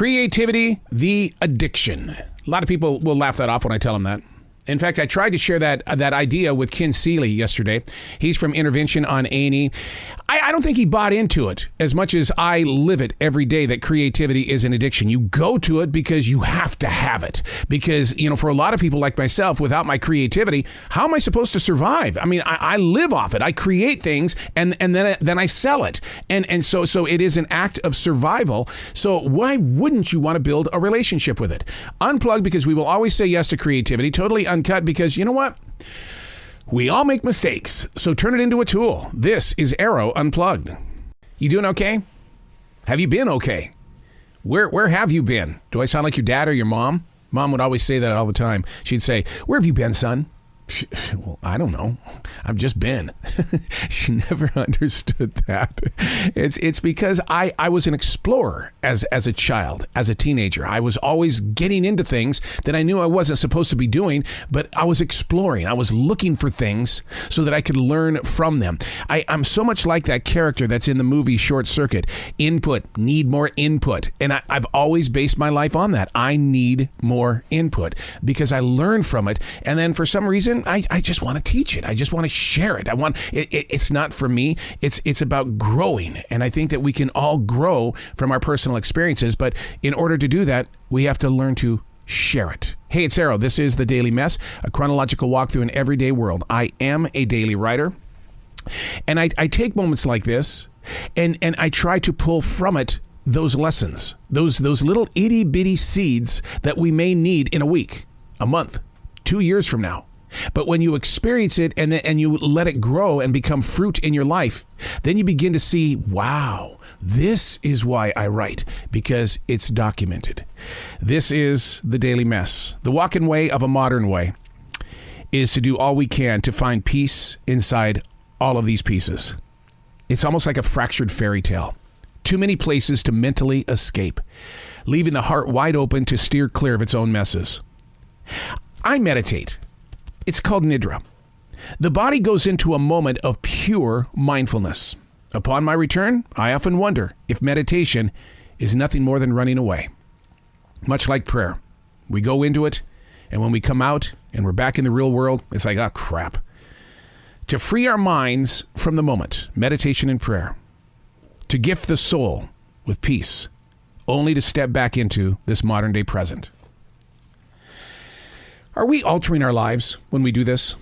Creativity, the addiction. A lot of people will laugh that off when I tell them that. In fact, I tried to share that idea with Ken Seeley yesterday. He's from Intervention on A&E. I don't think he bought into it as much as I live it every day, that creativity is an addiction. You go to it because you have to have it. Because, for a lot of people like myself, without my creativity, how am I supposed to survive? I mean, I live off it. I create things and then I sell it. And so it is an act of survival. So why wouldn't you want to build a relationship with it? Unplugged, because we will always say yes to creativity. Totally Uncut, because you know what? We all make mistakes, so turn it into a tool. This is Arroe Unplugged. You doing okay? Have you been okay? Where have you been? Do I sound like your dad or your mom? Mom would always say that all the time. She'd say, "Where have you been, son?" Well, I don't know. I've just been. She never understood that. It's because I was an explorer as a child, as a teenager. I was always getting into things that I knew I wasn't supposed to be doing, but I was exploring. I was looking for things so that I could learn from them. I'm so much like that character that's in the movie Short Circuit. Input, need more input. And I've always based my life on that. I need more input because I learn from it. And then for some reason, I just want to teach it. I just want to share it. It's not for me. It's about growing. And I think that we can all grow from our personal experiences. But in order to do that, we have to learn to share it. Hey, it's Arroe. This is The Daily Mess, a chronological walk through an everyday world. I am a daily writer. And I take moments like this and I try to pull from it those lessons, those little itty bitty seeds that we may need in a week, a month, 2 years from now. But when you experience it and you let it grow and become fruit in your life, then you begin to see, wow, this is why I write, because it's documented. This is The Daily Mess. The walking way of a modern way is to do all we can to find peace inside all of these pieces. It's almost like a fractured fairy tale. Too many places to mentally escape, leaving the heart wide open to steer clear of its own messes. I meditate. It's called Nidra. The body goes into a moment of pure mindfulness. Upon my return, I often wonder if meditation is nothing more than running away. Much like prayer. We go into it, and when we come out and we're back in the real world, it's like, oh, crap. To free our minds from the moment, meditation and prayer. To gift the soul with peace, only to step back into this modern day present. Are we altering our lives when we do this?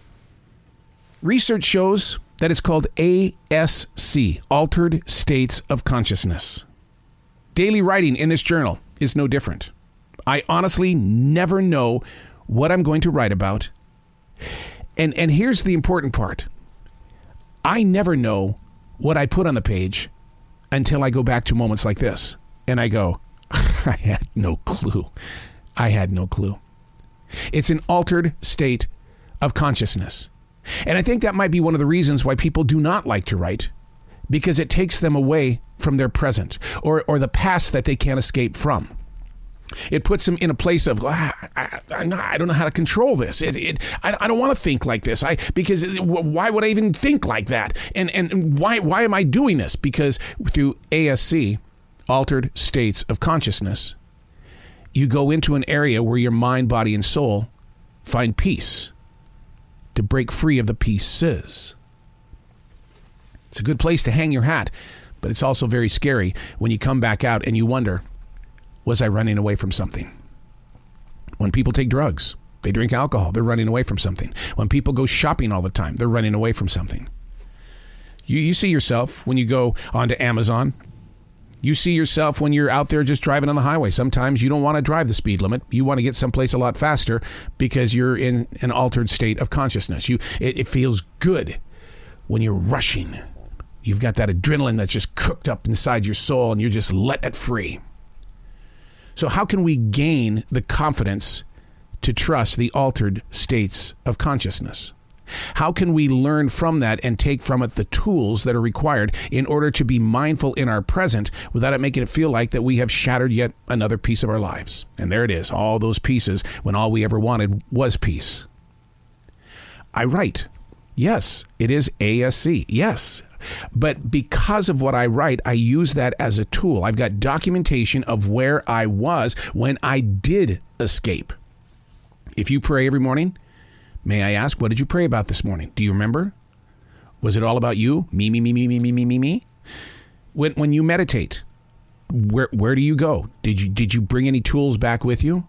Research shows that it's called ASC, Altered States of Consciousness. Daily writing in this journal is no different. I honestly never know what I'm going to write about. And here's the important part. I never know what I put on the page until I go back to moments like this. And I go, I had no clue. I had no clue. It's an altered state of consciousness. And I think that might be one of the reasons why people do not like to write, because it takes them away from their present or the past that they can't escape from. It puts them in a place of, I don't know how to control this. I don't want to think like this. Because why would I even think like that? And why am I doing this? Because through ASC, Altered States of Consciousness, you go into an area where your mind, body, and soul find peace to break free of the pieces. It's a good place to hang your hat, but it's also very scary when you come back out and you wonder, was I running away from something? When people take drugs, they drink alcohol, they're running away from something. When people go shopping all the time, they're running away from something. You see yourself when you go onto Amazon. You see yourself when you're out there just driving on the highway. Sometimes you don't want to drive the speed limit. You want to get someplace a lot faster because you're in an altered state of consciousness. It feels good when you're rushing. You've got that adrenaline that's just cooked up inside your soul and you're just letting it free. So how can we gain the confidence to trust the altered states of consciousness? How can we learn from that and take from it the tools that are required in order to be mindful in our present without it making it feel like that we have shattered yet another piece of our lives? And there it is, all those pieces when all we ever wanted was peace. I write. Yes, it is ASC. Yes. But because of what I write, I use that as a tool. I've got documentation of where I was when I did escape. If you pray every morning, may I ask, what did you pray about this morning? Do you remember? Was it all about you? Me, me, me, me, me, me, me, me, me? When you meditate, where do you go? Did you bring any tools back with you?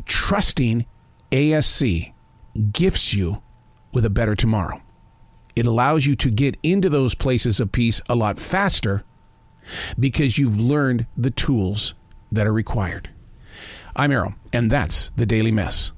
Trusting ASC gifts you with a better tomorrow. It allows you to get into those places of peace a lot faster because you've learned the tools that are required. I'm Arroe, and that's the Daily Mess.